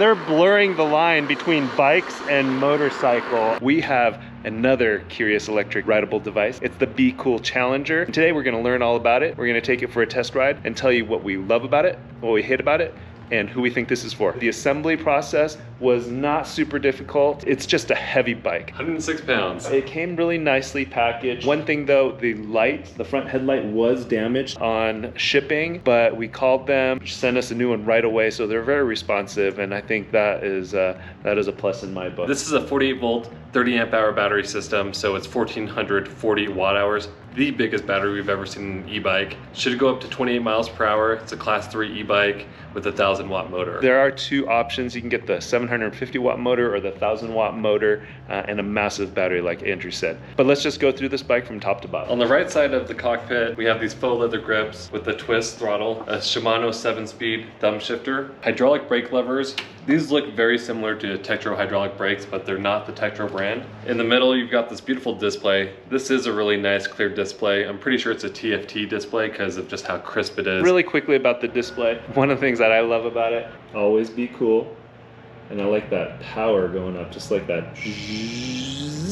they're blurring the line between bikes and motorcycle. We have another curious electric rideable device. It's the BeeCool Challenger. And today we're gonna learn all about it. We're gonna take it for a test ride and tell you what we love about it, what we hate about it, and who we think this is for. The assembly process was not super difficult. It's just a heavy bike. 106 pounds. It came really nicely packaged. One thing though, the light, the front headlight was damaged on shipping, but we called them, sent us a new one right away, so they're very responsive, and I think that is a plus in my book. This is a 48 volt, 30 amp hour battery system, so it's 1440 watt hours. The biggest battery we've ever seen in an e-bike. Should go up to 28 miles per hour. It's a class 3 e-bike with a 1000 watt motor. There are two options. You can get the 750 watt motor or the 1000 watt motor and a massive battery like Andrew said. But let's just go through this bike from top to bottom. On the right side of the cockpit, we have these faux leather grips with the twist throttle, a Shimano 7-speed thumb shifter, hydraulic brake levers. These look very similar to Tektro hydraulic brakes, but they're not the Tektro brand. In the middle, you've got this beautiful display. This is a really nice clear display. I'm pretty sure it's a TFT display because of just how crisp it is. Really quickly about the display, one of the things that I love about it, always be cool. And I like that power going up, just like that.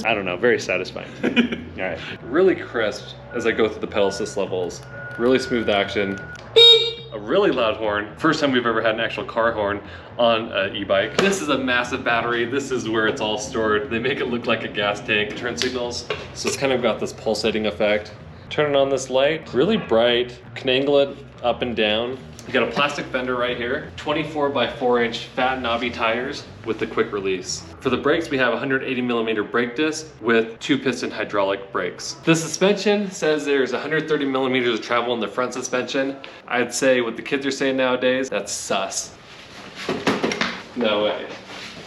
I don't know, very satisfying. All right. Really crisp as I go through the pedal assist levels. Really smooth action. A really loud horn. First time we've ever had an actual car horn on an e-bike. This is a massive battery. This is where it's all stored. They make it look like a gas tank. Turn signals. So it's kind of got this pulsating effect. Turning on this light, really bright. Can angle it up and down. You got a plastic fender right here, 24 by 4 inch fat knobby tires with the quick release. For the brakes, we have 180 millimeter brake disc with 2-piston hydraulic brakes. The suspension says there's 130 millimeters of travel in the front suspension. I'd say what the kids are saying nowadays, that's sus. No way.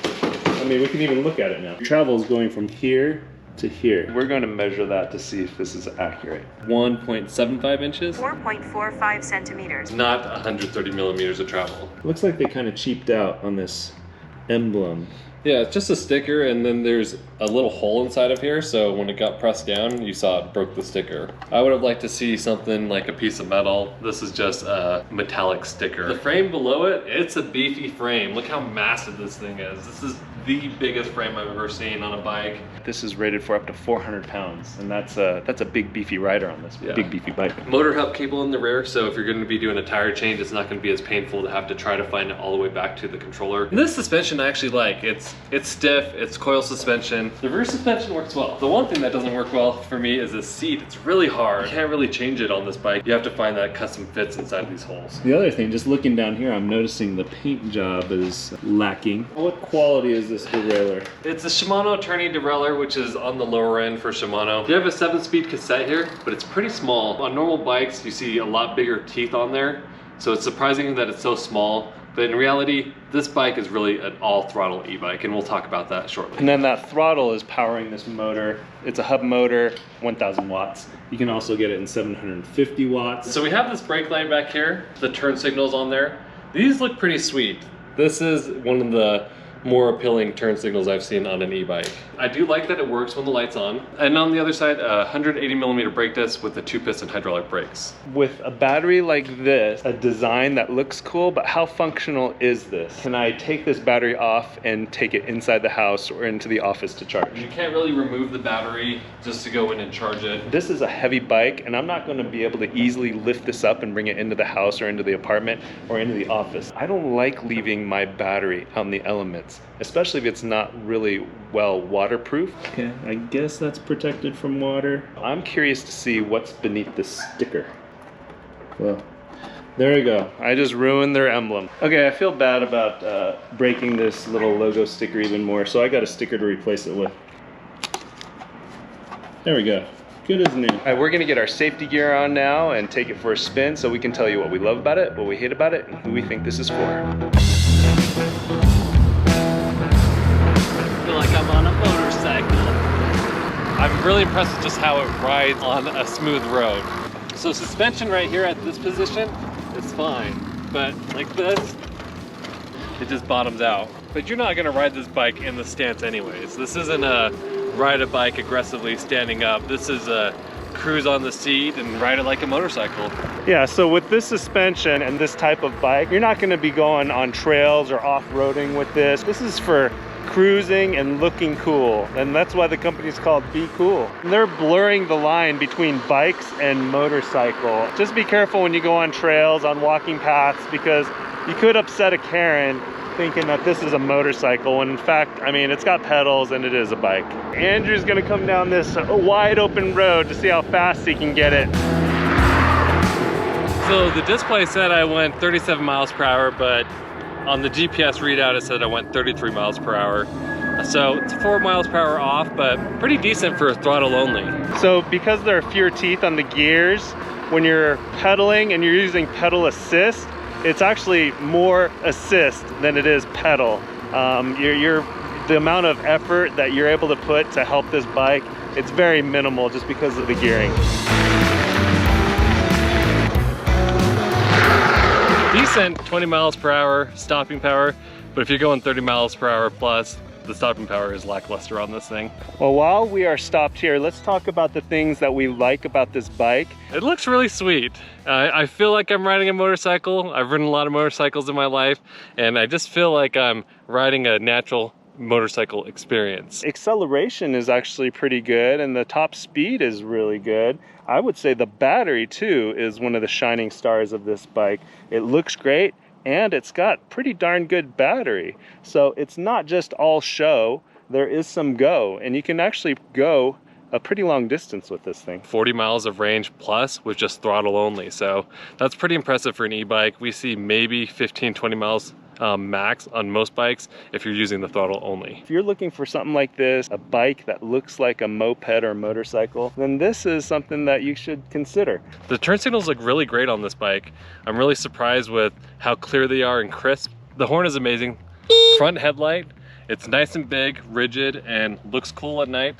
I mean, we can even look at it now. Travel is going from here to here. We're going to measure that to see if this is accurate. 1.75 inches. 4.45 centimeters. Not 130 millimeters of travel. Looks like they kind of cheaped out on this emblem. Yeah, it's just a sticker, and then there's a little hole inside of here, so when it got pressed down, you saw it broke the sticker. I would have liked to see something like a piece of metal. This is just a metallic sticker. The frame below it, it's a beefy frame. Look how massive this thing is. This is the biggest frame I've ever seen on a bike. This is rated for up to 400 pounds, and that's a big beefy rider on this big beefy bike. Motor hub cable in the rear, so if you're going to be doing a tire change, it's not going to be as painful to have to try to find it all the way back to the controller. And this suspension I actually like. It's stiff, it's coil suspension. The rear suspension works well. The one thing that doesn't work well for me is the seat. It's really hard. You can't really change it on this bike. You have to find that custom fits inside these holes. The other thing, just looking down here, I'm noticing the paint job is lacking. What quality is this derailleur? It's a Shimano tourney derailleur, which is on the lower end for Shimano. You have a 7-speed cassette here, but it's pretty small. On normal bikes, you see a lot bigger teeth on there, so it's surprising that it's so small. But in reality, this bike is really an all-throttle e-bike, and we'll talk about that shortly. And then that throttle is powering this motor. It's a hub motor, 1000 watts. You can also get it in 750 watts. So we have this brake light back here, the turn signals on there. These look pretty sweet. This is one of the more appealing turn signals I've seen on an e-bike. I do like that it works when the light's on. And on the other side, a 180 millimeter brake disc with the 2-piston hydraulic brakes. With a battery like this, a design that looks cool, but how functional is this? Can I take this battery off and take it inside the house or into the office to charge? You can't really remove the battery just to go in and charge it. This is a heavy bike, and I'm not going to be able to easily lift this up and bring it into the house or into the apartment or into the office. I don't like leaving my battery out in the elements, especially if it's not really well waterproof. Okay, I guess that's protected from water. I'm curious to see what's beneath the sticker. Well, there we go. I just ruined their emblem. Okay, I feel bad about breaking this little logo sticker even more, so I got a sticker to replace it with. There we go. Good as new. All right, we're gonna get our safety gear on now and take it for a spin so we can tell you what we love about it, what we hate about it, and who we think this is for. I'm on a motorcycle. I'm really impressed with just how it rides on a smooth road. So suspension right here at this position is fine, but like this, it just bottoms out. But you're not gonna ride this bike in the stance anyways. This isn't a ride a bike aggressively standing up. This is a cruise on the seat and ride it like a motorcycle. Yeah, so with this suspension and this type of bike, you're not gonna be going on trails or off-roading with this. This is for cruising and looking cool, and that's why the company's called BeeCool. They're blurring the line between bikes and motorcycle. Just be careful when you go on trails, on walking paths, because you could upset a Karen thinking that this is a motorcycle, when in fact, I mean, it's got pedals and it is a bike. Andrew's gonna come down this wide open road to see how fast he can get it. So the display said I went 37 miles per hour, but on the GPS readout it said I went 33 miles per hour. So it's 4 miles per hour off, but pretty decent for a throttle only. So because there are fewer teeth on the gears, when you're pedaling and you're using pedal assist, it's actually more assist than it is pedal. The amount of effort that you're able to put to help this bike, it's very minimal just because of the gearing. Decent 20 miles per hour stopping power, but if you're going 30 miles per hour plus, the stopping power is lackluster on this thing. Well, while we are stopped here, let's talk about the things that we like about this bike. It looks really sweet. I feel like I'm riding a motorcycle. I've ridden a lot of motorcycles in my life, and I just feel like I'm riding a natural motorcycle experience. Acceleration is actually pretty good, and the top speed is really good. I would say the battery too is one of the shining stars of this bike. It looks great, and it's got pretty darn good battery. So it's not just all show, there is some go, and you can actually go a pretty long distance with this thing. 40 miles of range plus with just throttle only. So that's pretty impressive for an e-bike. We see maybe 15, 20 miles max on most bikes if you're using the throttle only. If you're looking for something like this, a bike that looks like a moped or a motorcycle, then this is something that you should consider. The turn signals look really great on this bike. I'm really surprised with how clear they are and crisp. The horn is amazing. Front headlight, it's nice and big, rigid, and looks cool at night,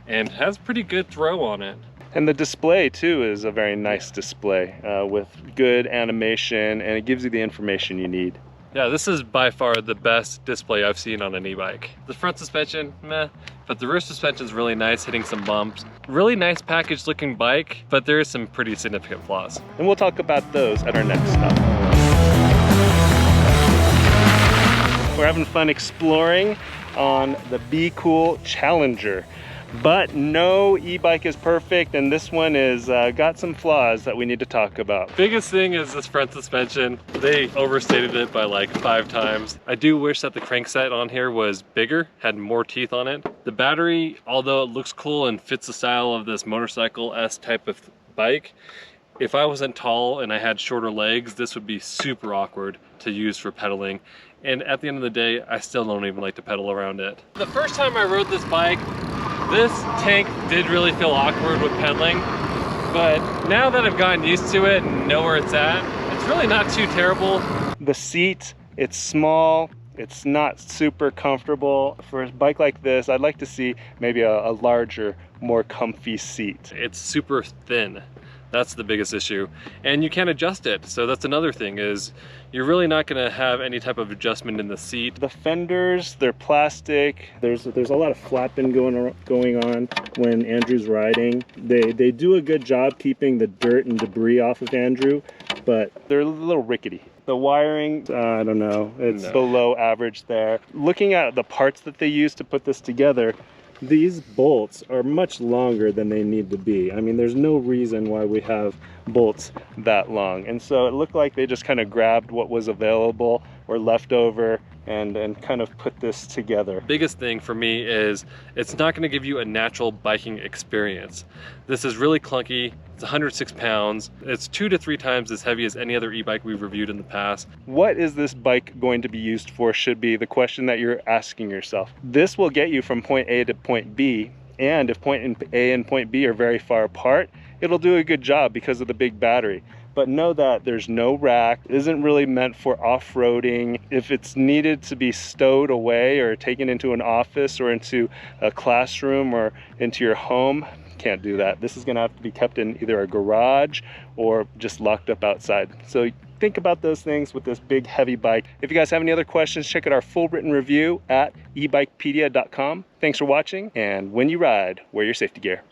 and has pretty good throw on it. And the display too is a very nice display with good animation, and it gives you the information you need. Yeah, this is by far the best display I've seen on an e-bike. The front suspension, meh, but the rear suspension is really nice, hitting some bumps. Really nice packaged looking bike, but there is some pretty significant flaws. And we'll talk about those at our next stop. We're having fun exploring on the BeeCool Challenger. But no e-bike is perfect, and this one is got some flaws that we need to talk about. Biggest thing is this front suspension. They overstated it by like 5 times. I do wish that the crankset on here was bigger, had more teeth on it. The battery, although it looks cool and fits the style of this motorcycle-esque type of bike, if I wasn't tall and I had shorter legs, this would be super awkward to use for pedaling. And at the end of the day, I still don't even like to pedal around it. The first time I rode this bike, this tank did really feel awkward with pedaling, but now that I've gotten used to it and know where it's at, it's really not too terrible. The seat, it's small, it's not super comfortable. For a bike like this, I'd like to see maybe a larger, more comfy seat. It's super thin. That's the biggest issue. And you can't adjust it. So that's another thing, is you're really not gonna have any type of adjustment in the seat. The fenders, they're plastic. There's a lot of flapping going on when Andrew's riding. They do a good job keeping the dirt and debris off of Andrew, but they're a little rickety. The wiring, I don't know, it's below average there. Looking at the parts that they use to put this together, these bolts are much longer than they need to be. I mean, there's no reason why we have bolts that long. And so it looked like they just kind of grabbed what was available or left over and kind of put this together. Biggest thing for me is it's not going to give you a natural biking experience. This is really clunky. It's 106 pounds. It's 2 to 3 times as heavy as any other e-bike we've reviewed in the past. What is this bike going to be used for should be the question that you're asking yourself. This will get you from point A to point B, and if point A and point B are very far apart, it'll do a good job because of the big battery. But know that there's no rack, it isn't really meant for off-roading. If it's needed to be stowed away or taken into an office or into a classroom or into your home, can't do that. This is gonna have to be kept in either a garage or just locked up outside. So think about those things with this big heavy bike. If you guys have any other questions, check out our full written review at ebikepedia.com. Thanks for watching, and when you ride, wear your safety gear.